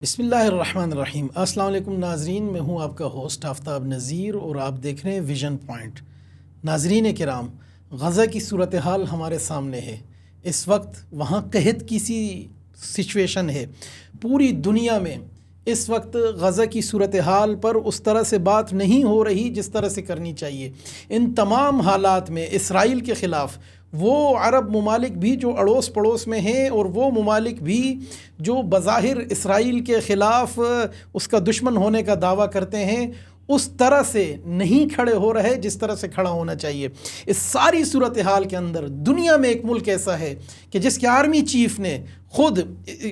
بسم اللہ الرحمن الرحیم۔ السلام علیکم ناظرین، میں ہوں آپ کا ہوسٹ آفتاب نذیر اور آپ دیکھ رہے ہیں ویژن پوائنٹ۔ ناظرین کرام، غزہ کی صورتحال ہمارے سامنے ہے۔ اس وقت وہاں قحط کی سی سچویشن ہے پوری دنیا میں۔ اس وقت غزہ کی صورتحال پر اس طرح سے بات نہیں ہو رہی جس طرح سے کرنی چاہیے۔ ان تمام حالات میں اسرائیل کے خلاف وہ عرب ممالک بھی جو اڑوس پڑوس میں ہیں اور وہ ممالک بھی جو بظاہر اسرائیل کے خلاف اس کا دشمن ہونے کا دعویٰ کرتے ہیں، اس طرح سے نہیں کھڑے ہو رہے جس طرح سے کھڑا ہونا چاہیے۔ اس ساری صورتحال کے اندر دنیا میں ایک ملک ایسا ہے کہ جس کے آرمی چیف نے خود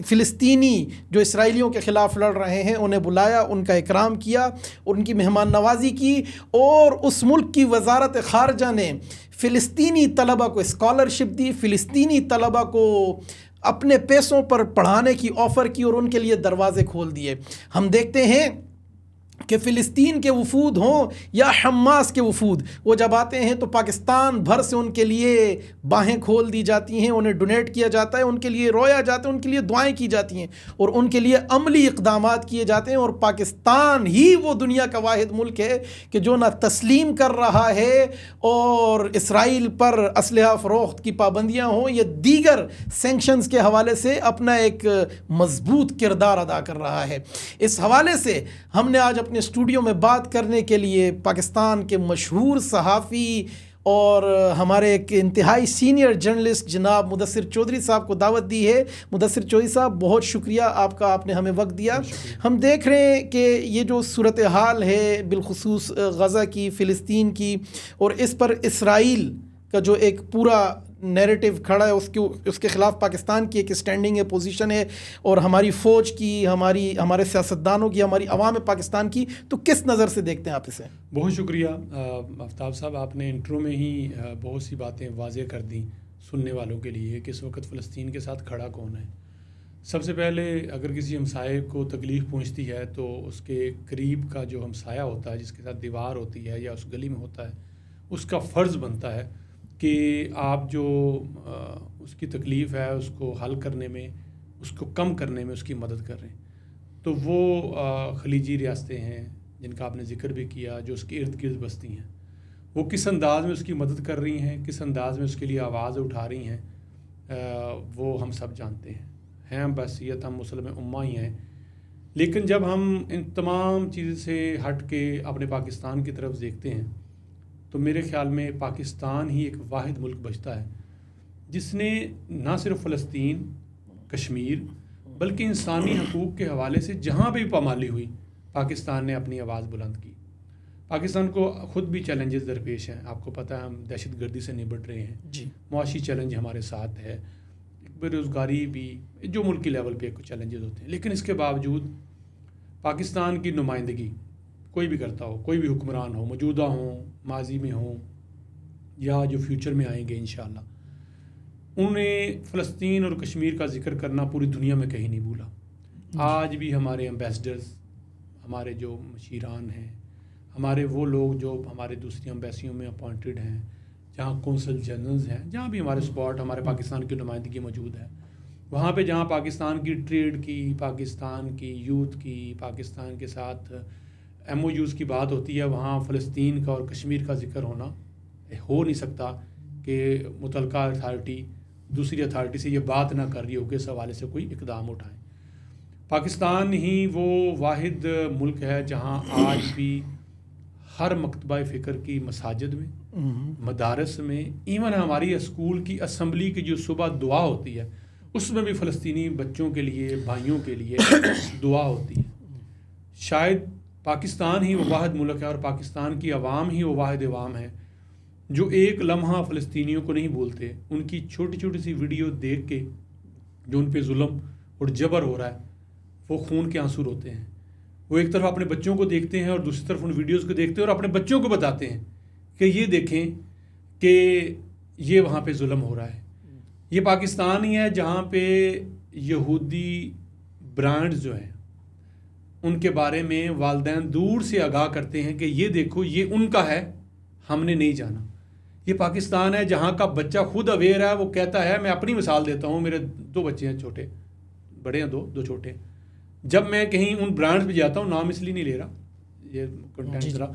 فلسطینی جو اسرائیلیوں کے خلاف لڑ رہے ہیں انہیں بلایا، ان کا اکرام کیا، ان کی مہمان نوازی کی، اور اس ملک کی وزارت خارجہ نے فلسطینی طلبہ کو اسکالرشپ دی، فلسطینی طلبہ کو اپنے پیسوں پر پڑھانے کی آفر کی اور ان کے لیے دروازے کھول دیے۔ ہم دیکھتے ہیں کہ فلسطین کے وفود ہوں یا حماس کے وفود، وہ جب آتے ہیں تو پاکستان بھر سے ان کے لیے باہیں کھول دی جاتی ہیں، انہیں ڈونیٹ کیا جاتا ہے، ان کے لیے رویا جاتا ہے، ان کے لیے دعائیں کی جاتی ہیں اور ان کے لیے عملی اقدامات کیے جاتے ہیں۔ اور پاکستان ہی وہ دنیا کا واحد ملک ہے کہ جو نہ تسلیم کر رہا ہے اور اسرائیل پر اسلحہ فروخت کی پابندیاں ہوں یا دیگر سینکشنز کے حوالے سے اپنا ایک مضبوط کردار ادا کر رہا ہے۔ اس حوالے سے ہم نے آج اپنے اسٹوڈیو میں بات کرنے کے لیے پاکستان کے مشہور صحافی اور ہمارے ایک انتہائی سینئر جرنلسٹ جناب مدثر چودھری صاحب کو دعوت دی ہے۔ مدثر چودھری صاحب، بہت شکریہ آپ کا، آپ نے ہمیں وقت دیا۔ ہم دیکھ رہے ہیں کہ یہ جو صورتحال ہے بالخصوص غزہ کی، فلسطین کی، اور اس پر اسرائیل کا جو ایک پورا نیریٹو کھڑا ہے، اس کے خلاف پاکستان کی ایک اسٹینڈنگ ہے، پوزیشن ہے، اور ہماری فوج کی، ہمارے سیاستدانوں کی، ہماری عوام پاکستان کی، تو کس نظر سے دیکھتے ہیں آپ اسے؟ بہت شکریہ آفتاب صاحب، آپ نے انٹرو میں ہی بہت سی باتیں واضح کر دیں سننے والوں کے لیے کہ اس وقت فلسطین کے ساتھ کھڑا کون ہے۔ سب سے پہلے اگر کسی ہمسائے کو تکلیف پہنچتی ہے تو اس کے قریب کا جو ہمسایہ ہوتا ہے، جس کے ساتھ دیوار ہوتی ہے یا اس گلی میں ہوتا ہے، اس کا فرض بنتا ہے کہ آپ جو اس کی تکلیف ہے اس کو حل کرنے میں، اس کو کم کرنے میں اس کی مدد کر رہے ہیں۔ تو وہ خلیجی ریاستیں ہیں جن کا آپ نے ذکر بھی کیا، جو اس کے ارد گرد بستی ہیں، وہ کس انداز میں اس کی مدد کر رہی ہیں، کس انداز میں اس کے لیے آواز اٹھا رہی ہیں، وہ ہم سب جانتے ہیں بحثیت ہم مسلم امہ ہی ہیں۔ لیکن جب ہم ان تمام چیزوں سے ہٹ کے اپنے پاکستان کی طرف دیکھتے ہیں تو میرے خیال میں پاکستان ہی ایک واحد ملک بچتا ہے جس نے نہ صرف فلسطین، کشمیر، بلکہ انسانی حقوق کے حوالے سے جہاں بھی پامالی ہوئی، پاکستان نے اپنی آواز بلند کی۔ پاکستان کو خود بھی چیلنجز درپیش ہیں، آپ کو پتہ ہے ہم دہشت گردی سے نبٹ رہے ہیں، جی، معاشی چیلنج ہمارے ساتھ ہے، بے روزگاری بھی، جو ملکی لیول پہ کچھ چیلنجز ہوتے ہیں۔ لیکن اس کے باوجود پاکستان کی نمائندگی کوئی بھی کرتا ہو، کوئی بھی حکمران ہو، موجودہ ہوں، ماضی میں ہوں یا جو فیوچر میں آئیں گے انشاءاللہ، انہیں فلسطین اور کشمیر کا ذکر کرنا پوری دنیا میں کہیں نہیں بھولا۔ آج بھی ہمارے ایمبیسڈرز، ہمارے جو مشیران ہیں، ہمارے وہ لوگ جو ہمارے دوسری ایمبیسیوں میں اپوائنٹڈ ہیں، جہاں کونسل جنرلز ہیں، جہاں بھی ہمارے سپورٹ، ہمارے پاکستان کی نمائندگی موجود ہے، وہاں پہ جہاں پاکستان کی ٹریڈ کی، پاکستان کی یوتھ کی، پاکستان کے ساتھ ایم او یوز کی بات ہوتی ہے، وہاں فلسطین کا اور کشمیر کا ذکر ہونا ہو نہیں سکتا کہ متعلقہ اتھارٹی دوسری اتھارٹی سے یہ بات نہ کر رہی ہو کہ اس حوالے سے کوئی اقدام اٹھائیں۔ پاکستان ہی وہ واحد ملک ہے جہاں آج بھی ہر مکتبہ فکر کی مساجد میں، مدارس میں، ایون ہماری اسکول کی اسمبلی کی جو صبح دعا ہوتی ہے اس میں بھی فلسطینی بچوں کے لیے، بھائیوں کے لیے دعا ہوتی ہے۔ شاید پاکستان ہی وہ واحد ملک ہے اور پاکستان کی عوام ہی وہ واحد عوام ہے جو ایک لمحہ فلسطینیوں کو نہیں بولتے۔ ان کی چھوٹی چھوٹی سی ویڈیو دیکھ کے جو ان پہ ظلم اور جبر ہو رہا ہے، وہ خون کے آنسو روتے ہیں۔ وہ ایک طرف اپنے بچوں کو دیکھتے ہیں اور دوسری طرف ان ویڈیوز کو دیکھتے ہیں اور اپنے بچوں کو بتاتے ہیں کہ یہ دیکھیں کہ یہ وہاں پہ ظلم ہو رہا ہے۔ یہ پاکستان ہی ہے جہاں پہ یہودی برانڈز جو ہیں ان کے بارے میں والدین دور سے آگاہ کرتے ہیں کہ یہ دیکھو یہ ان کا ہے، ہم نے نہیں جانا۔ یہ پاکستان ہے جہاں کا بچہ خود اویئر ہے، وہ کہتا ہے، میں اپنی مثال دیتا ہوں، میرے 2 بچے ہیں چھوٹے، بڑے ہیں دو چھوٹے، جب میں کہیں ان برانڈ پہ جاتا ہوں، نام اس لیے نہیں لے رہا، یہ کنٹینٹ ذرا،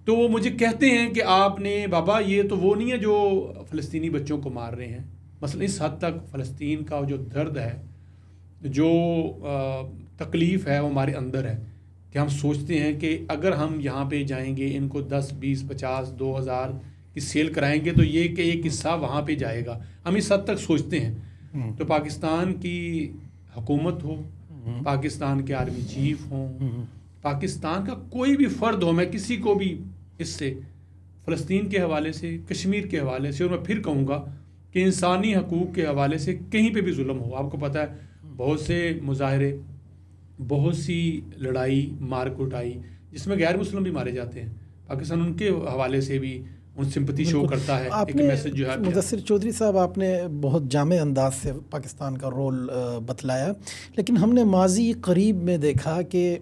تو وہ مجھے کہتے ہیں کہ آپ نے بابا یہ تو وہ نہیں ہے جو فلسطینی بچوں کو مار رہے ہیں. مثلا اس حد تک فلسطین کا جو درد ہے، جو تکلیف ہے، وہ ہمارے اندر ہے کہ ہم سوچتے ہیں کہ اگر ہم یہاں پہ جائیں گے، ان کو 10 20 50 2000 کی سیل کرائیں گے تو یہ کہ ایک حصہ وہاں پہ جائے گا. ہم اس حد تک سوچتے ہیں. تو پاکستان کی حکومت ہو، پاکستان کے آرمی چیف ہوں، پاکستان کا کوئی بھی فرد ہو، میں کسی کو بھی اس سے فلسطین کے حوالے سے، کشمیر کے حوالے سے، اور میں پھر کہوں گا کہ انسانی حقوق کے حوالے سے کہیں پہ بھی ظلم ہو. آپ کو پتہ ہے بہت سے مظاہرے، بہت سی لڑائی مار کٹائی جس میں غیر مسلم بھی مارے جاتے ہیں، پاکستان ان کے حوالے سے بھی ان سمپتی شو کرتا ہے. ایک میسج جو ہے مدثر چودھری صاحب، آپ نے بہت جامع انداز سے پاکستان کا رول بتلایا، لیکن ہم نے ماضی قریب میں دیکھا کہ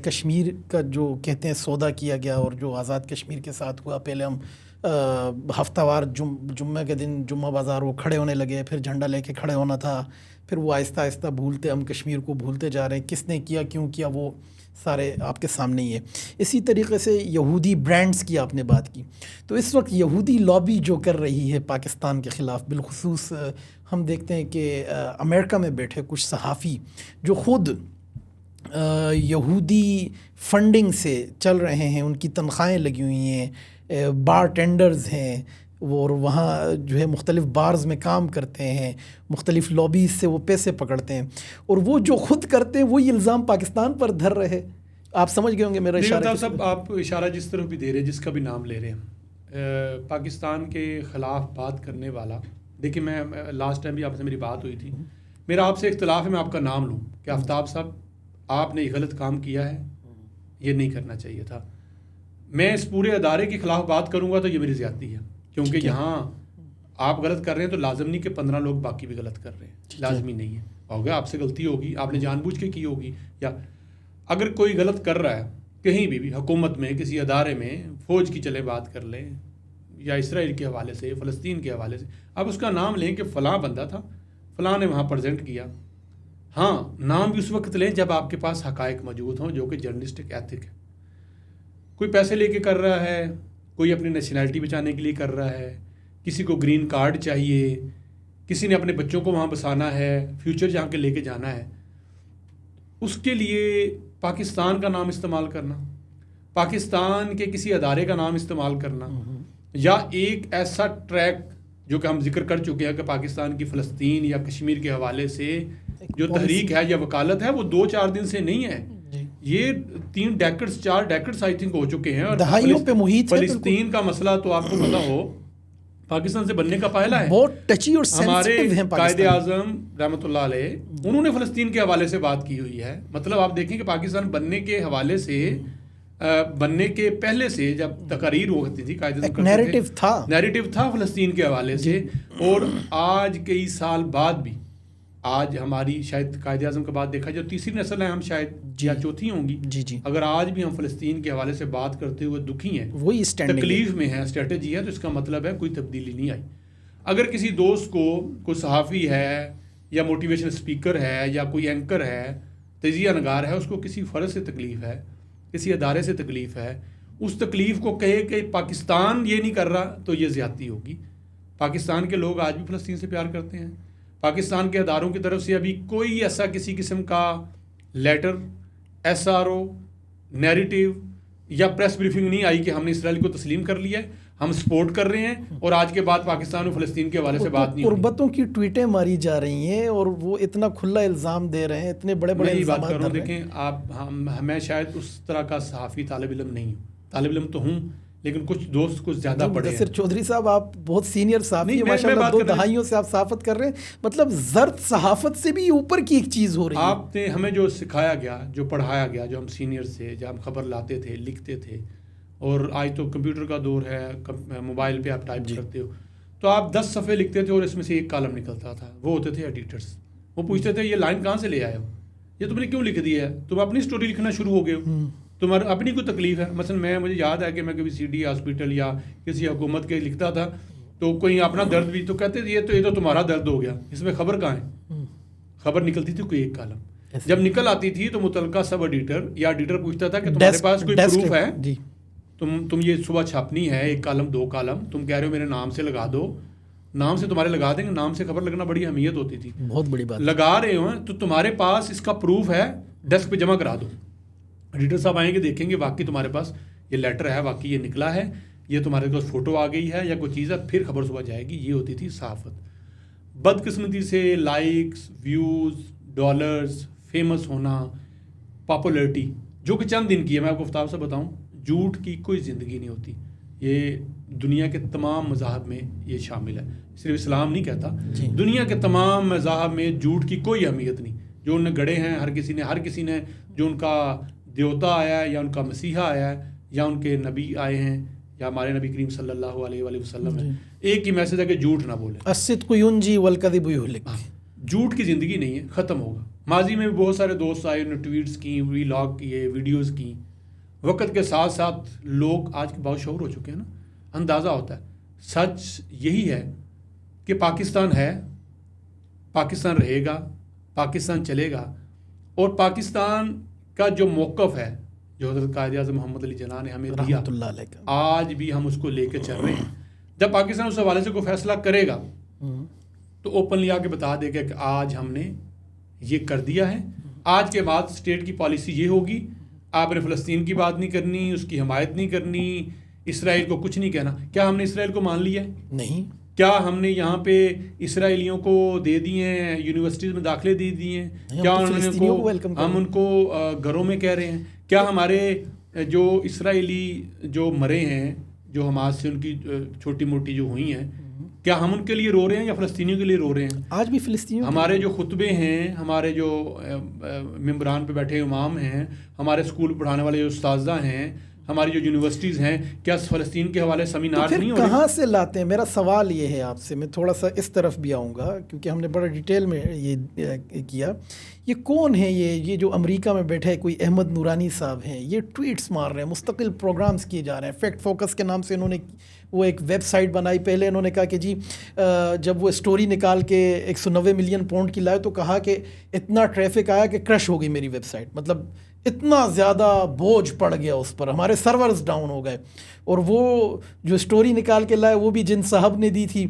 کشمیر کا جو کہتے ہیں سودا کیا گیا اور جو آزاد کشمیر کے ساتھ ہوا، پہلے ہم ہفتہ وار جمعہ کے دن جمعہ بازار وہ کھڑے ہونے لگے، پھر جھنڈا لے کے کھڑے ہونا تھا، پھر وہ آہستہ آہستہ ہم کشمیر کو بھولتے جا رہے ہیں. کس نے کیا، کیوں کیا، وہ سارے آپ کے سامنے ہی ہے. اسی طریقے سے یہودی برانڈز کی آپ نے بات کی، تو اس وقت یہودی لابی جو کر رہی ہے پاکستان کے خلاف، بالخصوص ہم دیکھتے ہیں کہ امریکہ میں بیٹھے کچھ صحافی جو خود یہودی فنڈنگ سے چل رہے ہیں، ان کی تنخواہیں لگی ہوئی ہیں، بار ٹینڈرز ہیں، اور وہاں جو ہے مختلف بارز میں کام کرتے ہیں، مختلف لابیز سے وہ پیسے پکڑتے ہیں، اور وہ جو خود کرتے ہیں وہی الزام پاکستان پر دھر رہے. آپ سمجھ گئے ہوں گے میرا اشارہ. صاحب آپ اشارہ جس طرح بھی دے رہے ہیں، جس کا بھی نام لے رہے ہیں، پاکستان کے خلاف بات کرنے والا، دیکھیں میں لاسٹ ٹائم بھی آپ سے میری بات ہوئی تھی، میرا آپ سے اختلاف ہے، میں آپ کا نام لوں کہ آفتاب صاحب آپ نے یہ غلط کام کیا ہے، یہ نہیں کرنا چاہیے تھا. میں اس پورے ادارے کے خلاف بات کروں گا تو یہ میری زیادتی ہے، کیونکہ یہاں آپ غلط کر رہے ہیں تو لازم نہیں کہ 15 لوگ باقی بھی غلط کر رہے ہیں، لازمی نہیں ہے. ہوگا آپ سے غلطی ہوگی، آپ نے جان بوجھ کے کی ہوگی، یا اگر کوئی غلط کر رہا ہے کہیں بھی حکومت میں، کسی ادارے میں، فوج کی چلے بات کر لیں، یا اسرائیل کے حوالے سے، فلسطین کے حوالے سے، آپ اس کا نام لیں کہ فلاں بندہ تھا، فلاں نے وہاں پریزنٹ کیا. ہاں، نام بھی اس وقت لیں جب آپ کے پاس حقائق موجود ہوں، جو کہ جرنلسٹک ایتھک ہے. کوئی پیسے لے کے کر رہا ہے، کوئی اپنی نیشنلٹی بچانے کے لیے کر رہا ہے، کسی کو گرین کارڈ چاہیے، کسی نے اپنے بچوں کو وہاں بسانا ہے، فیوچر جہاں کے لے کے جانا ہے، اس کے لیے پاکستان کا نام استعمال کرنا، پاکستان کے کسی ادارے کا نام استعمال کرنا، یا ایک ایسا ٹریک جو کہ ہم ذکر کر چکے ہیں کہ پاکستان کی فلسطین یا کشمیر کے حوالے سے جو تحریک ہے یا وکالت ہے، وہ 2-4 دن سے نہیں ہے، یہ 3 ڈیکڈز 4 ڈیکڈز آئی تھنک ہو چکے ہیں. اور دہائیوں پہ محیط ہے. فلسطین کا مسئلہ تو آپ کو پتا ہو پاکستان سے بننے کا پہلا ہے، بہت ٹچی اور سینسٹیو ہے. قائد اعظم رحمۃ اللہ علیہ انہوں نے فلسطین کے حوالے سے بات کی ہوئی ہے. مطلب آپ دیکھیں کہ پاکستان بننے کے حوالے سے، بننے کے پہلے سے جب تقاریر ہوتی تھی، قائد اعظم نیریٹو تھا فلسطین کے حوالے سے. اور آج کئی سال بعد بھی، آج ہماری شاید قائد اعظم کے بعد دیکھا جو تیسری نسل ہے، ہم شاید یا چوتھی ہوں گی، اگر آج بھی ہم فلسطین کے حوالے سے بات کرتے ہوئے دکھی ہیں، وہی تکلیف میں ہے، اسٹریٹجی ہے، تو اس کا مطلب ہے کوئی تبدیلی نہیں آئی. اگر کسی دوست کو کوئی صحافی ہے یا موٹیویشن اسپیکر ہے یا کوئی اینکر ہے، تجزیہ نگار ہے، اس کو کسی فرد سے تکلیف ہے، کسی ادارے سے تکلیف ہے، اس تکلیف کو کہے کہ پاکستان یہ نہیں کر رہا تو یہ زیادتی ہوگی. پاکستان کے لوگ آج بھی فلسطین سے پیار کرتے ہیں. پاکستان کے اداروں کی طرف سے ابھی کوئی ایسا کسی قسم کا لیٹر، SRO، نیریٹو یا پریس بریفنگ نہیں آئی کہ ہم نے اسرائیل کو تسلیم کر لیا ہے، ہم سپورٹ کر رہے ہیں، اور آج کے بعد پاکستان اور فلسطین کے حوالے سے بات نہیں ہوئی. قربتوں کی ٹویٹیں ماری جا رہی ہیں اور وہ اتنا کھلا الزام دے رہے ہیں، اتنے بڑے بڑے الزامات کر رہے ہیں. دیکھیں آپ، میں شاید اس طرح کا صحافی طالب علم نہیں ہوں، طالب علم تو ہوں لیکن کچھ دوست کچھ زیادہ پڑھے ہیں. مدثر چودھری صاحب آپ بہت سینئر صحافی ہیں، ماشاءاللہ 2 دہائیوں سے آپ صحافت کر رہے ہیں، مطلب زرد صحافت سے بھی اوپر کی ایک چیز ہو رہی ہے. آپ نے ہمیں جو سکھایا گیا، جو پڑھایا گیا، جو ہم سینئر سے جب ہم خبر لاتے تھے، لکھتے تھے، اور آج تو کمپیوٹر کا دور ہے، موبائل پہ آپ ٹائپ کرتے ہو، تو آپ 10 صفحے لکھتے تھے اور اس میں سے ایک کالم نکلتا تھا. وہ ہوتے تھے ایڈیٹرز، وہ پوچھتے تھے یہ لائن کہاں سے لے آئے ہو، یہ تم نے کیوں لکھ دی ہے، تم اپنی سٹوری لکھنا شروع ہو گئے ہو، تمہاری اپنی کوئی تکلیف ہے. مثلا مجھے یاد ہے کہ میں کبھی CD ہاسپٹل یا کسی حکومت کے لکھتا تھا، تو کوئی اپنا درد بھی تو کہتے تھے یہ تو تمہارا درد ہو گیا، اس میں خبر کہاں ہے، خبر نکلتی تھی کوئی ایک کالم. جب نکل آتی تھی تو متعلقہ سب ایڈیٹر یا ایڈیٹر پوچھتا تھا کہ تمہارے پاس کوئی پروف ہے، جی تم یہ صبح چھاپنی ہے 1 کالم 2 کالم، تم کہہ رہے ہو میرے نام سے لگا دو، نام سے تمہارے لگا دیں گے، نام سے خبر لگنا بڑی اہمیت ہوتی تھی، بہت بڑی بات، لگا رہے ہو تو تمہارے پاس اس کا پروف ہے، ڈیسک پہ جمع کرا دو، ایڈیٹر صاحب آئیں گے دیکھیں گے واقعی تمہارے پاس یہ لیٹر ہے، واقعی یہ نکلا ہے، یہ تمہارے پاس فوٹو آ گئی ہے یا کوئی چیز ہے، پھر خبر صبح جائے گی. یہ ہوتی تھی صحافت. بدقسمتی سے لائکس، ویوز، ڈالرز، فیمس ہونا، پاپولرٹی جو کہ چند دن کی ہے، میں آپ کو آفتاب سے بتاؤں جھوٹ کی کوئی زندگی نہیں ہوتی. یہ دنیا کے تمام مذاہب میں یہ شامل ہے، صرف اسلام نہیں کہتا، دنیا کے تمام مذاہب میں جھوٹ کی کوئی اہمیت نہیں. جو انہیں گڑے ہیں ہر کسی نے جو ان کا دیوتا آیا ہے یا ان کا مسیحا آیا ہے یا ان کے نبی آئے ہیں یا ہمارے نبی کریم صلی اللہ علیہ وآلہ وسلم ہے، ایک ہی میسج ہے کہ جھوٹ نہ بولیں. الصدق ینجی والکذب یہلک. جھوٹ کی زندگی نہیں ہے، ختم ہوگا. ماضی میں بھی بہت سارے دوست آئے، انہوں نے ٹویٹس کی، ویلاگ کیے، ویڈیوز کی. وقت کے ساتھ ساتھ لوگ آج کے بہت شعور ہو چکے ہیں نا، اندازہ ہوتا ہے. سچ یہی ہے کہ پاکستان ہے، پاکستان رہے گا، پاکستان چلے گا، اور پاکستان کا جو موقف ہے جو حضرت قائد اعظم محمد علی جناح نے ہمیں دیا، رحمۃ اللہ علیہ، آج بھی ہم اس کو لے کے چل رہے ہیں. جب پاکستان اس حوالے سے کوئی فیصلہ کرے گا تو اوپنلی آ کے بتا دے گا کہ آج ہم نے یہ کر دیا ہے. آج کے بعد اسٹیٹ کی پالیسی یہ ہوگی، آپ نے فلسطین کی بات نہیں کرنی، اس کی حمایت نہیں کرنی، اسرائیل کو کچھ نہیں کہنا. کیا ہم نے اسرائیل کو مان لیا ہے؟ نہیں. کیا ہم نے یہاں پہ اسرائیلیوں کو دے دیے ہیں، یونیورسٹیز میں داخلے دے دیے ہیں؟ کیا ہم ان کو گھروں میں کہہ رہے ہیں؟ کیا ہمارے جو اسرائیلی جو مرے ہیں، جو حماس سے ان کی چھوٹی موٹی جو ہوئی ہیں، کیا ہم ان کے لیے رو رہے ہیں یا فلسطینیوں کے لیے رو رہے ہیں؟ آج بھی فلسطینیوں ہمارے جو خطبے ہیں، ہمارے جو ممبران پہ بیٹھے امام ہیں، ہمارے اسکول پڑھانے والے جو اساتذہ ہیں، ہماری جو یونیورسٹیز ہیں، کیا فلسطین کے حوالے سیمینار نہیں ہو رہے؟ کہاں سے لاتے ہیں؟ میرا سوال یہ ہے آپ سے، میں تھوڑا سا اس طرف بھی آؤں گا کیونکہ ہم نے بڑا ڈیٹیل میں یہ کیا. یہ کون ہے یہ جو امریکہ میں بیٹھے کوئی احمد نورانی صاحب ہیں، یہ ٹویٹس مار رہے ہیں، مستقل پروگرامز کیے جا رہے ہیں. فیکٹ فوکس کے نام سے انہوں نے وہ ایک ویب سائٹ بنائی. پہلے انہوں نے کہا کہ جی جب وہ اسٹوری نکال کے 190 ملین پاؤنڈ کی لائے تو کہا کہ اتنا ٹریفک آیا کہ کرش ہو گئی میری ویب سائٹ، مطلب اتنا زیادہ بوجھ پڑ گیا اس پر، ہمارے سرورز ڈاؤن ہو گئے. اور وہ جو اسٹوری نکال کے لائے وہ بھی جن صاحب نے دی تھی،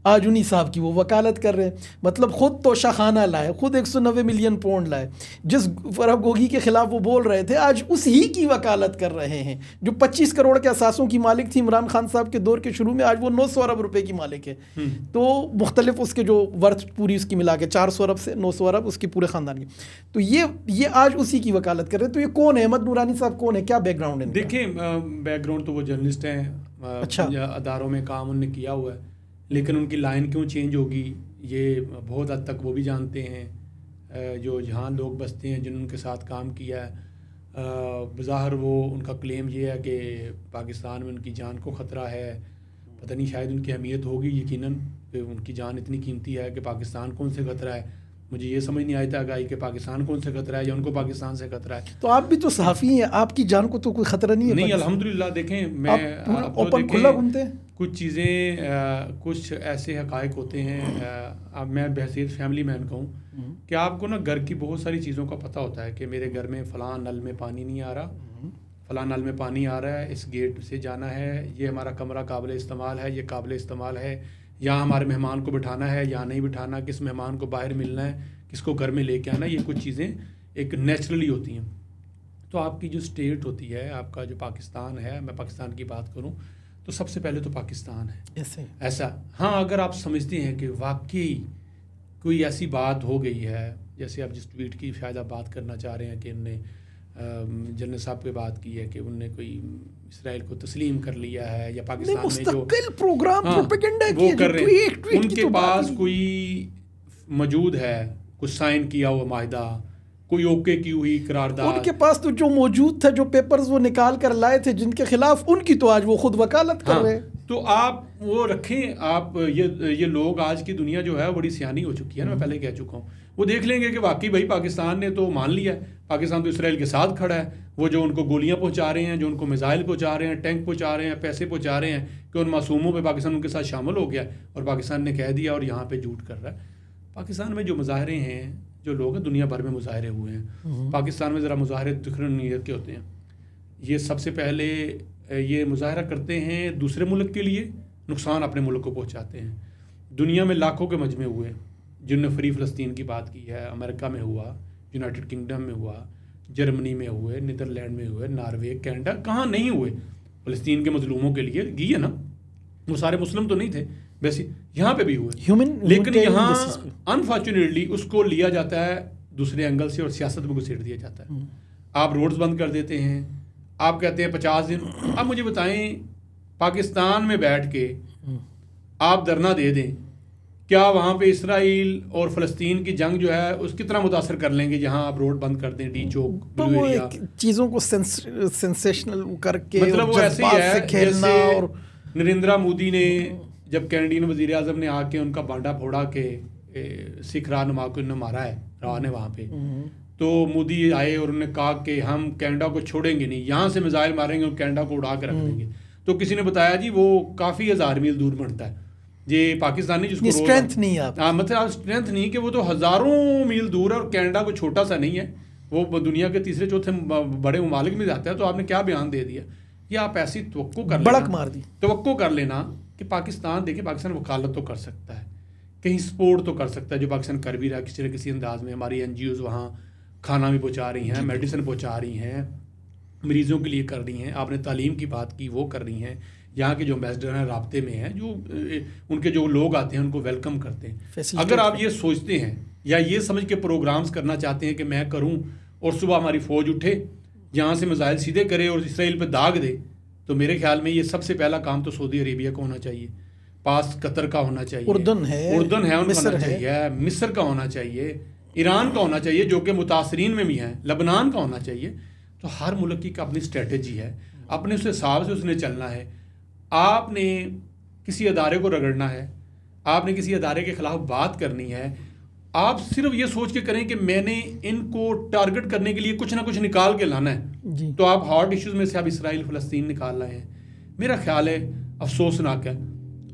آج انہی صاحب کی وہ وکالت کر رہے ہیں. مطلب خود تو شاخانہ لائے، خود 190 ملین پاؤنڈ لائے. جس فرح گوگی کے خلاف وہ بول رہے تھے آج اس ہی کی وکالت کر رہے ہیں جو 25 کروڑ کے اثاثوں کی مالک تھی عمران خان صاحب کے دور کے شروع میں. آج وہ 900 ارب روپے کی مالک ہے. تو مختلف اس کے جو ورتھ پوری اس کی ملا کے 400 ارب سے 900 ارب اس کی پورے خاندان کی. تو یہ آج اسی کی وکالت کر رہے ہیں. تو یہ کون ہے احمد نورانی صاحب؟ کون ہے؟ کیا بیک گراؤنڈ ہے؟ دیکھیں بیک گراؤنڈ تو وہ جرنلسٹ ہیں، اچھا اداروں میں کام انہوں نے کیا ہوا ہے، لیکن ان کی لائن کیوں چینج ہوگی یہ بہت حد تک وہ بھی جانتے ہیں. جو جہاں لوگ بستے ہیں جنہوں کے ساتھ کام کیا ہے، بظاہر وہ ان کا کلیم یہ ہے کہ پاکستان میں ان کی جان کو خطرہ ہے. پتہ نہیں شاید ان کی اہمیت ہوگی یقیناً کہ ان کی جان اتنی قیمتی ہے کہ پاکستان کون سے خطرہ ہے. مجھے یہ سمجھ نہیں آئی تھا آگاہی کہ پاکستان کون سے خطرہ ہے یا ان کو پاکستان سے خطرہ ہے. تو آپ بھی تو صحافی ہیں، آپ کی جان کو تو کوئی خطرہ نہیں ہے؟ نہیں الحمدللہ. دیکھیں میں اوپن کھلا گھومتے ہیں. کچھ چیزیں کچھ ایسے حقائق ہوتے ہیں، اب میں بحیثیت فیملی مین کہوں کہ آپ کو نا گھر کی بہت ساری چیزوں کا پتہ ہوتا ہے کہ میرے گھر میں فلاں نل میں پانی نہیں آ رہا، فلاں نل میں پانی آ رہا ہے، اس گیٹ سے جانا ہے، یہ ہمارا کمرہ قابل استعمال ہے، یہ قابل استعمال ہے، یہاں ہمارے مہمان کو بٹھانا ہے یا نہیں بٹھانا، کس مہمان کو باہر ملنا ہے، کس کو گھر میں لے کے آنا. یہ کچھ چیزیں ایک نیچرلی ہوتی ہیں. تو آپ کی جو اسٹیٹ ہوتی ہے، آپ کا جو پاکستان ہے، میں پاکستان کی بات کروں تو سب سے پہلے تو پاکستان ہے ایسا. ہاں اگر آپ سمجھتے ہیں کہ واقعی کوئی ایسی بات ہو گئی ہے، جیسے آپ جس ٹویٹ کی شاید آپ بات کرنا چاہ رہے ہیں کہ انہوں نے جنرل صاحب پہ بات کی ہے کہ انہوں نے کوئی اسرائیل کو تسلیم کر لیا ہے یا پاکستان میں جو پروگرام وہ کر رہے ہیں، ان کے پاس کوئی موجود ہے کچھ سائن کیا ہوا معاہدہ، کوئی اوکے کی ہوئی قرارداد. ان کے پاس تو جو موجود تھا، جو پیپرز وہ نکال کر لائے تھے جن کے خلاف، ان کی تو آج وہ خود وکالت کر رہے ہیں. تو آپ وہ رکھیں. آپ یہ لوگ آج کی دنیا جو ہے بڑی سیانی ہو چکی ہے نا، میں پہلے کہہ چکا ہوں. وہ دیکھ لیں گے کہ واقعی بھائی پاکستان نے تو مان لیا ہے، پاکستان تو اسرائیل کے ساتھ کھڑا ہے. وہ جو ان کو گولیاں پہنچا رہے ہیں، جو ان کو میزائل پہنچا رہے ہیں، ٹینک پہنچا رہے ہیں، پیسے پہنچا رہے ہیں، کہ ان معصوموں پہ پاکستان ان کے ساتھ شامل ہو گیا اور پاکستان نے کہہ دیا اور یہاں پہ جھوٹ کر رہا ہے. پاکستان میں جو مظاہرے ہیں، جو لوگ ہیں دنیا بھر میں مظاہرے ہوئے ہیں. پاکستان میں ذرا مظاہرے دکھنے نیت کے ہوتے ہیں. یہ سب سے پہلے یہ مظاہرہ کرتے ہیں دوسرے ملک کے لیے, نقصان اپنے ملک کو پہنچاتے ہیں. دنیا میں لاکھوں کے مجمع ہوئے جن نے فری فلسطین کی بات کی ہے. امریکہ میں ہوا, یونائٹڈ کنگڈم میں ہوا, جرمنی میں ہوئے, نیدرلینڈ میں ہوئے, ناروے, کینیڈا, کہاں نہیں ہوئے فلسطین کے مظلوموں کے لیے گئی ہے نا. وہ سارے مسلم تو نہیں تھے ویسے, یہاں پہ بھی ہوئے, لیکن یہاں انفارچونیٹلی اس کو لیا جاتا ہے دوسرے اینگل سے اور سیاست میں گھسیٹ دیا جاتا ہے. آپ روڈز بند کر دیتے ہیں, آپ کہتے ہیں 50 دن. اب مجھے بتائیں پاکستان میں بیٹھ کے آپ دھرنا دے دیں, کیا وہاں پہ اسرائیل اور فلسطین کی جنگ جو ہے اس کتنا متاثر کر لیں گے جہاں آپ روڈ بند کر دیں, ڈی چوک, بلو ایریا, چیزوں کو سینسیشنل کر کے, مطلب وہ ایسے ہی ہے کھیلنا. اور نریندرا مودی نے جب کینیڈین وزیر اعظم نے آ کے ان کا بانڈا پھوڑا کہ سکھ رہنما کو انہوں نے مارا ہے راہ نے وہاں پہ, تو مودی آئے اور انہوں نے کہا کہ ہم کینیڈا کو چھوڑیں گے نہیں, یہاں سے میزائل ماریں گے اور کینیڈا کو اڑا کے رکھ دیں گے. تو کسی نے بتایا جی وہ کافی 1000 میل دور بڑھتا ہے. یہ پاکستانی جس کو اسٹرینتھ نہیں ہے, مطلب اسٹرینتھ نہیں کہ وہ تو ہزاروں میل دور ہے, اور کینیڈا کو چھوٹا سا نہیں ہے, وہ دنیا کے تیسرے چوتھے بڑے ممالک میں جاتا ہے. تو آپ نے کیا بیان دے دیا, یہ آپ ایسی توقع کر لینا کہ پاکستان دیکھیں پاکستان وکالت تو کر سکتا ہے, کہیں سپورٹ تو کر سکتا ہے جو پاکستان کر بھی رہا ہے کسی نہ کسی انداز میں. ہماری NGOز وہاں کھانا بھی پہنچا رہی ہیں, میڈیسن پہنچا رہی ہیں, مریضوں کے لیے کر رہی ہیں. آپ نے تعلیم کی بات کی, وہ کر رہی ہیں. یہاں کے جو امبیسڈر ہیں رابطے میں ہیں, جو ان کے جو لوگ آتے ہیں ان کو ویلکم کرتے ہیں. اگر آپ یہ سوچتے ہیں یا یہ سمجھ کے پروگرامز کرنا چاہتے ہیں کہ میں کروں اور صبح ہماری فوج اٹھے یہاں سے میزائل سیدھے کرے اور اسرائیل پہ داغ دے, تو میرے خیال میں یہ سب سے پہلا کام تو سعودی عربیہ کا ہونا چاہیے, پاس قطر کا ہونا چاہیے, اردن ہے ان کا ہونا چاہیے, مصر کا ہونا چاہیے, ایران کا ہونا چاہیے جو کہ متاثرین میں بھی ہیں, لبنان کا ہونا چاہیے. تو ہر ملک کی اپنی اسٹریٹجی ہے, اپنے اس حساب سے اس نے چلنا ہے. آپ نے کسی ادارے کو رگڑنا ہے, آپ نے کسی ادارے کے خلاف بات کرنی ہے, آپ صرف یہ سوچ کے کریں کہ میں نے ان کو ٹارگٹ کرنے کے لیے کچھ نہ کچھ نکال کے لانا ہے, تو آپ ہارڈ ایشوز میں سے آپ اسرائیل فلسطین نکال رہے ہیں. میرا خیال ہے افسوسناک ہے.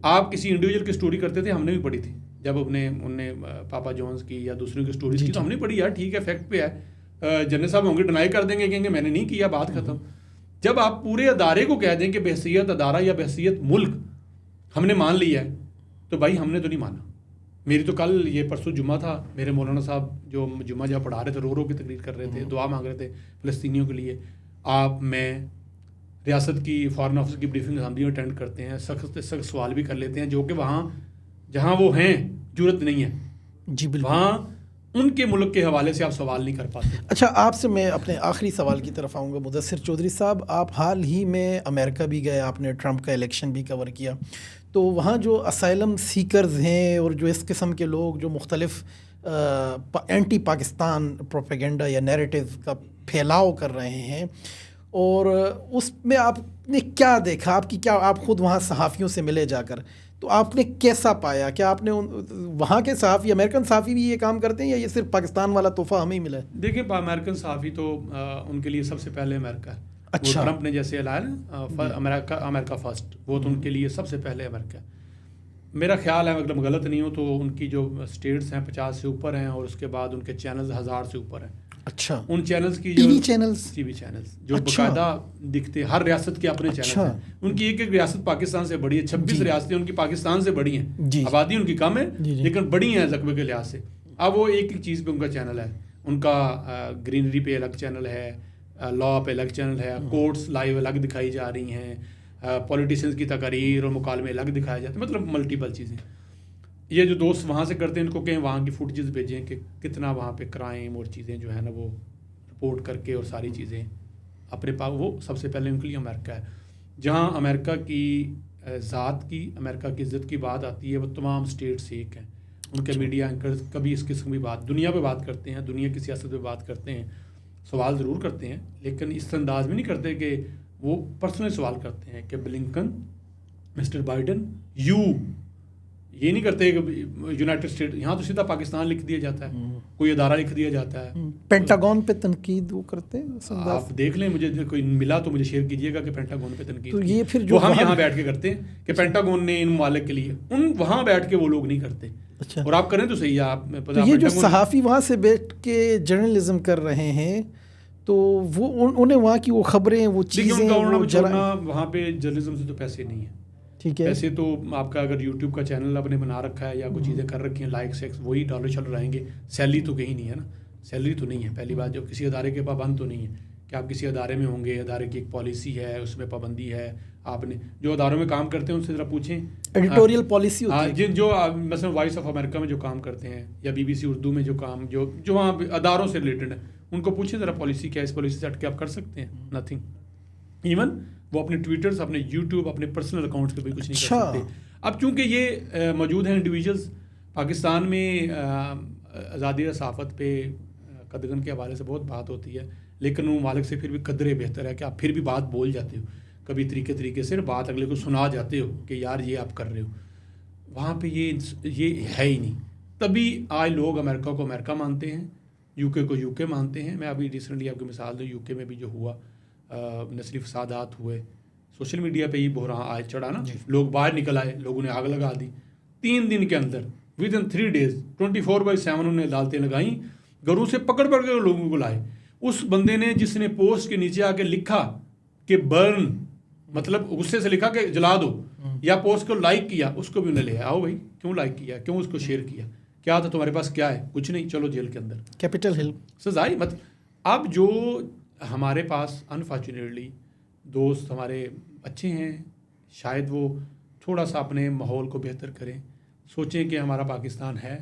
آپ کسی انڈیویجول کی سٹوری کرتے تھے, ہم نے بھی پڑھی تھی جب ان نے پاپا جونز کی یا دوسروں کی سٹوریز کی, تو ہم نے پڑھی یار ٹھیک ہے فیکٹ پہ ہے, جنرل صاحب ہوں گے ڈینائی کر دیں گے, کہیں گے میں نے نہیں کیا, بات ختم. جب آپ پورے ادارے کو کہہ دیں کہ بحیثیت ادارہ یا بحیثیت ملک ہم نے مان لیا ہے, تو بھائی ہم نے تو نہیں مانا. میری تو کل یہ پرسوں جمعہ تھا, میرے مولانا صاحب جو جمعہ جہاں پڑھا رہے تھے رو کے تقریر کر رہے تھے, دعا مانگ رہے تھے فلسطینیوں کے لیے. آپ میں ریاست کی فارن آفس کی بریفنگ اسمبلی میں اٹینڈ کرتے ہیں, سخت سوال بھی کر لیتے ہیں جو کہ وہاں جہاں وہ ہیں جرت نہیں ہے, جی بالکل, وہاں ان کے ملک کے حوالے سے آپ سوال نہیں کر پاتے. اچھا, آپ سے میں اپنے آخری سوال کی طرف آؤں گا. مدثر چودھری صاحب, آپ حال ہی میں امریکہ بھی گئے, آپ نے ٹرمپ کا الیکشن بھی کور کیا, تو وہاں جو اسائلم سیکرز ہیں اور جو اس قسم کے لوگ جو مختلف اینٹی پاکستان پروپیگنڈا یا نیریٹو کا پھیلاؤ کر رہے ہیں, اور اس میں آپ نے کیا دیکھا, آپ خود وہاں صحافیوں سے ملے جا کر, تو آپ نے کیسا پایا؟ کیا آپ نے وہاں کے صحافی, امریکن صحافی بھی یہ کام کرتے ہیں یا یہ صرف پاکستان والا تحفہ ہمیں ہی ملا ہے؟ دیکھیں امریکن صحافی تو ان کے لیے سب سے پہلے امریکہ ہے. اچھا, ٹرمپ نے جیسے اعلان امریکہ فرسٹ, وہ تو ان کے لیے سب سے پہلے امریکہ. میرا خیال ہے اگر میں غلط نہیں ہوں تو ان کی جو اسٹیٹس ہیں 50 سے اوپر ہیں, اور اس کے بعد ان کے چینلز 1000 سے اوپر ہیں. اچھا, ان چینلز کی ٹی وی چینلز جو باقاعدہ دکھتے, ہر ریاست کے اپنے چینلز ہیں. ان کی ایک ریاست پاکستان سے بڑی ہے, 26 ریاستیں ان کی پاکستان سے بڑی ہیں, آبادی ان کی کم ہے لیکن بڑی ہیں رقبے کے لحاظ سے. اب وہ ایک ایک چیز پہ ان کا چینل ہے, ان کا گرینری پہ الگ چینل ہے, لا پہ الگ چینل ہے, کورٹس لائیو الگ دکھائی جا رہی ہیں, پولیٹیشینز کی تقاریر اور مکالمے الگ دکھائے جاتے ہیں, مطلب ملٹیپل چیزیں. یہ جو دوست وہاں سے کرتے ہیں ان کو کہیں وہاں کی فوٹیجز بھیجیں کہ کتنا وہاں پہ کرائم اور چیزیں جو ہے نا وہ رپورٹ کر کے, اور ساری چیزیں اپنے پاس. وہ سب سے پہلے ان کے لیے امریکہ ہے, جہاں امریکہ کی ذات کی, امریکہ کی عزت کی بات آتی ہے, وہ تمام اسٹیٹس ایک ہیں. ان کے میڈیا اینکرز کبھی اس قسم کی بات دنیا پہ بات کرتے ہیں, دنیا کی سیاست پہ بات کرتے ہیں, سوال ضرور کرتے ہیں لیکن اس انداز میں نہیں کرتے کہ وہ پرسنل سوال کرتے ہیں کہ بلنکن, مسٹر بائیڈن, یہ نہیں کرتے کہ یونائٹڈ اسٹیٹ، یہاں تو سیدھا پاکستان لکھ دیا جاتا ہے، کوئی ادارہ لکھ دیا جاتا ہے. پینٹاگون پہ تنقید وہ کرتے ہیں. آپ دیکھ لیں، مجھے کوئی ملا تو مجھے شیئر کیجیے گا کہ پینٹاگون پہ تنقید. تو یہ پھر جو ہم یہاں بیٹھ کے کرتے ہیں کہ پینٹاگون نے ان ممالک کے لیے، وہاں بیٹھ کے وہ لوگ نہیں کرتے. اچھا، اور آپ کریں تو صحیح ہے. آپ تو یہ جو صحافی وہاں سے بیٹھ کے جرنلزم کر رہے ہیں تو وہ انہیں وہاں کی وہ خبریں، وہ چیزیں، وہاں پہ جرنلزم سے تو پیسے نہیں ہیں. ٹھیک ہے، پیسے تو آپ کا اگر یوٹیوب کا چینل آپ نے بنا رکھا ہے یا کچھ چیزیں کر رکھی ہیں، لائک سیکس، وہی ڈالر شالر آئیں گے. سیلری تو کہیں نہیں ہے نا، سیلری تو نہیں ہے. پہلی بات، جو کسی ادارے کے پابند تو نہیں ہے کہ آپ کسی ادارے میں ہوں گے، ادارے کی ایک پالیسی ہے، اس میں پابندی ہے. آپ نے جو اداروں میں کام کرتے ہیں ان سے ذرا پوچھیں، ایڈیٹوریل پالیسی ہوتی ہے. جو مثلا وائس آف امریکہ میں جو کام کرتے ہیں یا BBC اردو میں جو کام جو وہاں اداروں سے ریلیٹڈ ہے، ان کو پوچھیں ذرا پالیسی کیا ہے، اس پالیسی سے ہٹ کے آپ کر سکتے ہیں؟ نتھنگ. ایون وہ اپنے ٹویٹرز، اپنے یوٹیوب، اپنے پرسنل اکاؤنٹس پہ بھی کچھ نہیں کر سکتے. اب چونکہ یہ موجود ہیں انڈیویجولز پاکستان میں، آزادی صحافت پہ قدغن کے حوالے سے بہت بات ہوتی ہے، لیکن ان ممالک سے پھر بھی قدرے بہتر ہے کہ آپ پھر بھی بات بول جاتے ہو، کبھی طریقے سے بات اگلے کو سنا جاتے ہو کہ یار یہ آپ کر رہے ہو. وہاں پہ یہ ہے ہی نہیں. تبھی آج لوگ امریکہ کو امریکہ مانتے ہیں، UK کو UK مانتے ہیں. میں ابھی ریسنٹلی آپ کو مثال دوں، UK میں بھی جو ہوا نسلی فسادات ہوئے، سوشل میڈیا پہ ہی بحران آج چڑھا نا، لوگ باہر نکل آئے، لوگوں نے آگ لگا دی. 3 دن کے اندر within 3 days 24/7 انہوں نے عدالتیں لگائیں، گھروں سے پکڑ کے لوگوں کو لائے. اس بندے نے جس نے پوسٹ کے نیچے آ کے لکھا کہ برن، مطلب غصے سے لکھا کہ جلا دو، یا پوسٹ کو لائک کیا، اس کو بھی انہیں لے آؤ بھائی کیوں لائک کیا، کیوں اس کو شیئر کیا، کیا تھا تمہارے پاس، کیا ہے، کچھ نہیں، چلو جیل کے اندر، کیپٹل ہل سزائی. مطلب اب جو ہمارے پاس انفارچونیٹلی دوست ہمارے اچھے ہیں، شاید وہ تھوڑا سا اپنے ماحول کو بہتر کریں، سوچیں کہ ہمارا پاکستان ہے،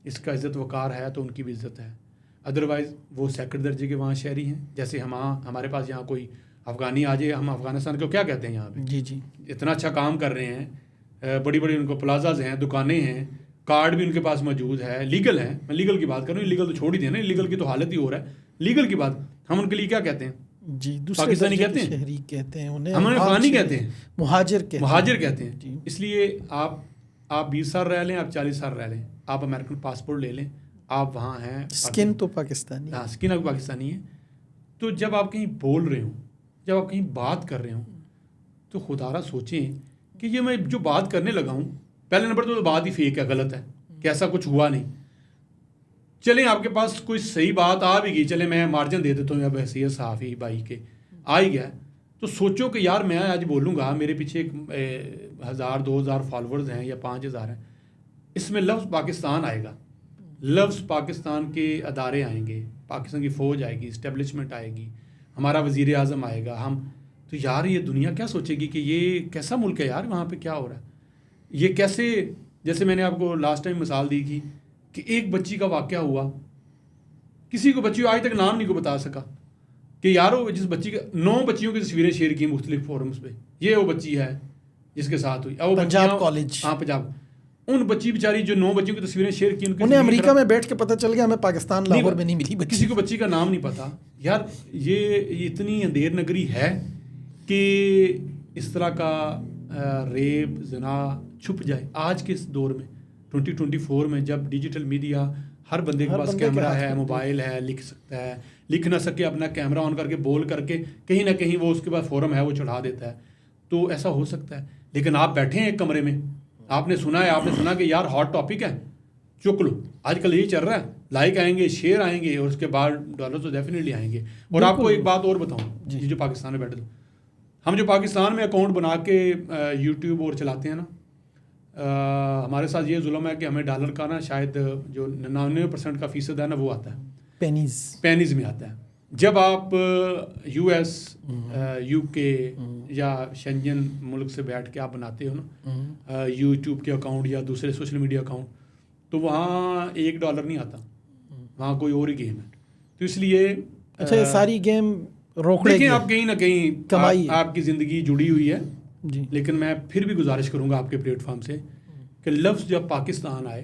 اس کا عزت وقار ہے تو ان کی بھی عزت ہے. ادروائز وہ سیکنڈ درجے کے وہاں شہری ہیں. جیسے ہمارے پاس یہاں کوئی افغانی آ جائے، ہم افغانستان کو کیا کہتے ہیں یہاں پہ، جی اتنا اچھا کام کر رہے ہیں، بڑی بڑی ان کو پلازاز ہیں، دکانیں ہیں، کارڈ بھی ان کے پاس موجود ہے، لیگل ہیں. میں لیگل کی بات کروں، لیگل تو چھوڑ ہی دیں نا، لیگل کی تو حالت ہی ہو رہا ہے. لیگل کی بات ہم ان کے لیے کیا کہتے ہیں؟ جی، پاکستانی کہتے ہیں، شہری کہتے ہیں انہیں، ہم انہیں افغانی کہتے ہیں، مہاجر کہتے ہیں. جی. اس لیے آپ 20 سال رہ لیں، آپ 40 سال رہ لیں، آپ امریکن پاسپورٹ لے لیں، آپ وہاں ہیں، اسکن تو پاکستانی، ہاں اسکن آپ پاکستانی ہے. تو جب آپ کہیں بول رہے ہوں، جب آپ کہیں بات کر رہے ہوں، تو خدا را سوچیں کہ یہ میں جو بات کرنے لگا ہوں، پہلے نمبر تو بات ہی فیک ہے، غلط ہے کہ ایسا کچھ ہوا نہیں. چلیں آپ کے پاس کوئی صحیح بات آ بھی گئی، چلیں میں مارجن دے دیتا ہوں یا حیثیت صحافی بھائی کے آ ہی گیا، تو سوچو کہ یار میں آج بولوں گا، میرے پیچھے 1000-2000 فالوورز ہیں یا 5000 ہیں، اس میں لفظ پاکستان آئے گا، لفظ پاکستان کے ادارے آئیں گے، پاکستان کی فوج آئے گی، اسٹیبلشمنٹ آئے گی، ہمارا وزیر اعظم آئے گا، تو یار یہ دنیا کیا سوچے گی کہ یہ کیسا ملک ہے یار، وہاں پہ کیا ہو رہا ہے. یہ کیسے، جیسے میں نے آپ کو لاسٹ ٹائم مثال دی تھی کہ ایک بچی کا واقعہ ہوا، کسی کو بچی آج تک نام نہیں کو بتا سکا کہ یارو جس بچی کا 9 بچیوں کی تصویریں شیئر کی مختلف فورمز پہ، یہ وہ بچی ہے جس کے ساتھ ہوئی. پنجاب کالج، ہاں پنجاب، ان بچی بیچاری جو 9 بچیوں کی تصویریں شیئر کی، انہیں امریکہ میں بیٹھ کے پتہ چل گیا، ہمیں پاکستان لاہور میں نہیں ملی، کسی کو بچی کا نام نہیں پتا. یار یہ اتنی اندھیر نگری ہے کہ اس طرح کا ریپ زنا چھپ جائے. آج کے اس دور میں 2024 میں جب ڈیجیٹل میڈیا ہر بندے کے پاس کیمرہ ہے، موبائل ہے، لکھ سکتا ہے، لکھ نہ سکے اپنا کیمرہ آن کر کے بول کر کے کہیں نہ کہیں وہ اس کے پاس فورم ہے وہ چڑھا دیتا ہے، تو ایسا ہو سکتا ہے. لیکن آپ بیٹھے ہیں ایک کمرے میں، آپ نے سنا کہ یار ہاٹ ٹاپک ہے، چک لو. آج کل یہی چل رہا ہے، لائک آئیں گے، شیئر آئیں گے، اور اس کے بعد ڈالر تو ڈیفینیٹلی آئیں گے. اور آپ کو ایک بات اور بتاؤں، جو پاکستان میں بیٹھے، ہم جو پاکستان میں اکاؤنٹ بنا کے یوٹیوب اور چلاتے ہیں نا، ہمارے ساتھ یہ ظلم ہے کہ ہمیں ڈالر کا نا شاید جو 99% کا فیصد ہے نا وہ آتا ہے پینیز میں آتا ہے. جب آپ US UK یا شنجن ملک سے بیٹھ کے آپ بناتے ہو نا یوٹیوب کے اکاؤنٹ یا دوسرے سوشل میڈیا اکاؤنٹ، تو وہاں $1 نہیں آتا، وہاں کوئی اور ہی گیم ہے. تو اس لیے اچھا یہ ساری گیم دیکھیں آپ کہیں نہ کہیں کمائی آپ کی زندگی جڑی ہوئی ہے. لیکن میں پھر بھی گزارش کروں گا آپ کے پلیٹ فارم سے کہ لفظ جب پاکستان آئے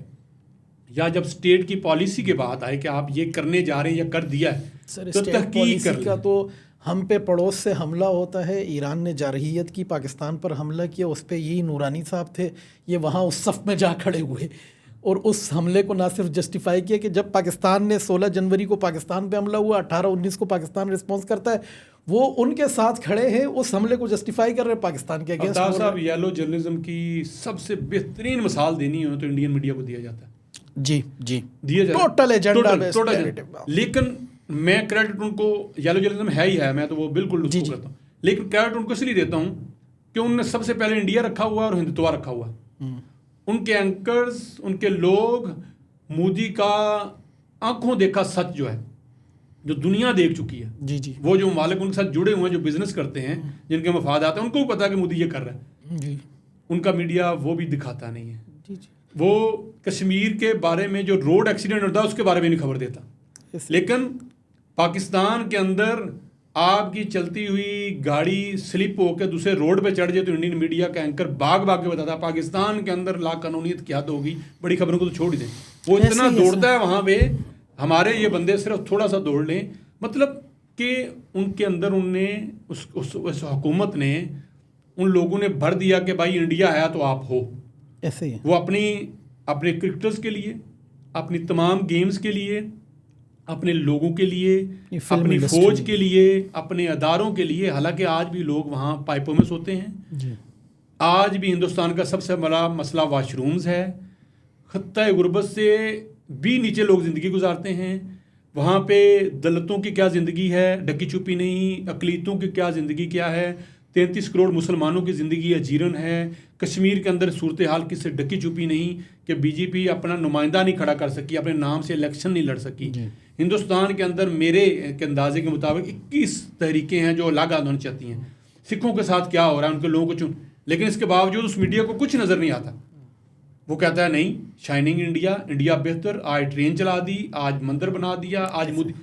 یا جب اسٹیٹ کی پالیسی کے بات آئے کہ آپ یہ کرنے جا رہے ہیں یا کر دیا ہے، تو تحقیق کر لیں. تو ہم پہ پڑوس سے حملہ ہوتا ہے، ایران نے جارحیت کی، پاکستان پر حملہ کیا، اس پہ یہی نورانی صاحب تھے، یہ وہاں اس صف میں جا کھڑے ہوئے اور اس حملے کو نہ صرف جسٹیفائی کیا کہ جب پاکستان نے 16 جنوری کو پاکستان پہ حملہ ہوا، 18-19 کو پاکستان رسپانس کرتا ہے، وہ ان کے ساتھ کھڑے ہیں، اس حملے کو جسٹیفائی کر رہے ہیں پاکستان کے اگینسٹ. افطاب صاحب، یلو جرنلزم کی سب سے بہترین مثال دینی ہو تو انڈین میڈیا کو دیا جاتا ہے. جی دیا جاتا ٹوٹل ایجنڈا. لیکن میں کریڈٹ ان کو، یلو جرنلزم ہے ہی ہے، میں تو وہ بالکل اس کو کرتا ہوں، لیکن کریڈٹ ان کو اس لیے دیتا ہوں کہ انہوں نے سب سے پہلے انڈیا رکھا ہوا اور ہندوتوا رکھا ہوا. ان کے اینکرز، ان کے لوگ مودی کا آنکھوں دیکھا سچ جو ہے، جو دنیا دیکھ چکی ہے، جی وہ جو مالک ان کے ساتھ جڑے ہوئے ہیں، جو بزنس کرتے ہیں، جن کے مفادات ہیں، ان کو بھی پتا ہے کہ مودی یہ کر رہا ہے. جی ان کا میڈیا وہ بھی دکھاتا نہیں ہے. جی وہ کشمیر کے بارے میں جو روڈ ایکسیڈنٹ ہوتا ہے اس کے بارے میں نہیں خبر دیتا. لیکن پاکستان کے اندر آپ کی چلتی ہوئی گاڑی سلپ ہو کے دوسرے روڈ پہ چڑھ جائے تو انڈین میڈیا کا اینکر بھاگ کے بتاتا ہے پاکستان کے اندر لا قانونیت کیا ہوگی. بڑی خبروں کو تو چھوڑ ہی دیں، وہ اتنا دوڑتا ہے وہاں پہ. ہمارے یہ بندے صرف تھوڑا سا دوڑ لیں، مطلب کہ ان کے اندر ان نے اس حکومت نے، ان لوگوں نے بھر دیا کہ بھائی انڈیا ہے تو آپ ہو. ایسے ہی وہ اپنے کرکٹرز کے لیے، اپنی تمام گیمز کے لیے، اپنے لوگوں کے لیے، اپنی فوج کے لیے، اپنے اداروں کے لیے. حالانکہ آج بھی لوگ وہاں پائپوں میں سوتے ہیں. آج بھی ہندوستان کا سب سے بڑا مسئلہ واش رومز ہے. خطۂ غربت سے بھی نیچے لوگ زندگی گزارتے ہیں. وہاں پہ دلتوں کی کیا زندگی ہے، ڈکی چھپی نہیں. اقلیتوں کی کیا زندگی کیا ہے. 33 کروڑ مسلمانوں کی زندگی اجیرن ہے. کشمیر کے اندر صورتحال کس سے ڈکی چھپی نہیں کہ بی جے پی اپنا نمائندہ نہیں کھڑا کر سکی، اپنے نام سے الیکشن نہیں لڑ سکی. ہندوستان کے اندر میرے کے اندازے کے مطابق 21 تحریکیں ہیں جو الگ آندولن چاہتی ہیں. سکھوں کے ساتھ کیا ہو رہا ہے، ان کے لوگوں کو لیکن اس کے باوجود اس میڈیا کو کچھ نظر نہیں آتا. وہ کہتا ہے نہیں، شائننگ انڈیا بہتر، آج ٹرین چلا دی، آج مندر بنا دیا، آج مودی.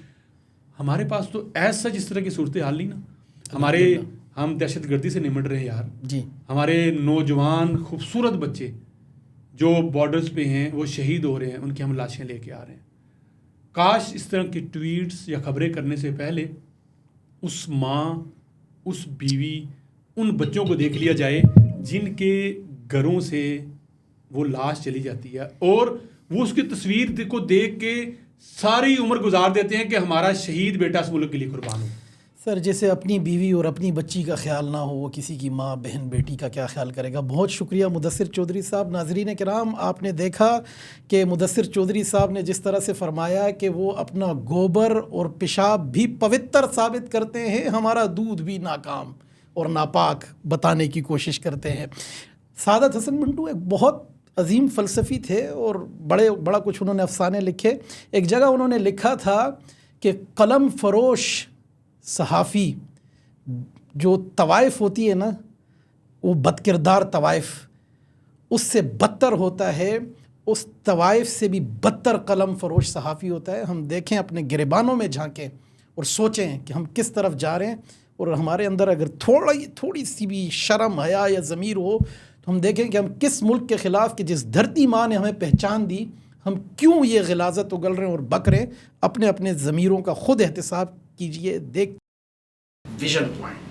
ہمارے پاس تو ایسا جس طرح کی صورتحال نہیں نا. ہم دہشت گردی سے نمٹ رہے ہیں یار. ہمارے نوجوان خوبصورت بچے جو بارڈرز پہ ہیں وہ شہید ہو رہے ہیں، ان کی ہم لاشیں لے کے آ رہے ہیں. کاش اس طرح کی ٹویٹس یا خبریں کرنے سے پہلے اس ماں، اس بیوی، ان بچوں کو دیکھ لیا جائے جن کے گھروں سے وہ لاش چلی جاتی ہے، اور وہ اس کی تصویر کو دیکھ کے ساری عمر گزار دیتے ہیں کہ ہمارا شہید بیٹا اس ملک کے لیے قربان ہو. سر، جیسے اپنی بیوی اور اپنی بچی کا خیال نہ ہو، وہ کسی کی ماں، بہن، بیٹی کا کیا خیال کرے گا. بہت شکریہ مدثر چودھری صاحب. ناظرین کرام، آپ نے دیکھا کہ مدثر چودھری صاحب نے جس طرح سے فرمایا کہ وہ اپنا گوبر اور پیشاب بھی پوتر ثابت کرتے ہیں، ہمارا دودھ بھی ناکام اور ناپاک بتانے کی کوشش کرتے ہیں. سعادت حسن منٹو ایک بہت عظیم فلسفی تھے اور بڑا کچھ انہوں نے افسانے لکھے. ایک جگہ انہوں نے لکھا تھا کہ قلم فروش صحافی جو طوائف ہوتی ہے نا، وہ بد کردار طوائف، اس سے بدتر ہوتا ہے، اس طوائف سے بھی بدتر قلم فروش صحافی ہوتا ہے. ہم دیکھیں، اپنے گریبانوں میں جھانکیں اور سوچیں کہ ہم کس طرف جا رہے ہیں، اور ہمارے اندر اگر تھوڑی سی بھی شرم، حیا یا ضمیر ہو تو ہم دیکھیں کہ ہم کس ملک کے خلاف، کہ جس دھرتی ماں نے ہمیں پہچان دی، ہم کیوں یہ غلاظت اگل رہے ہیں اور بک رہے ہیں. اپنے ضمیروں کا خود احتساب کیجئے. دیکھ ویژن پوائنٹ.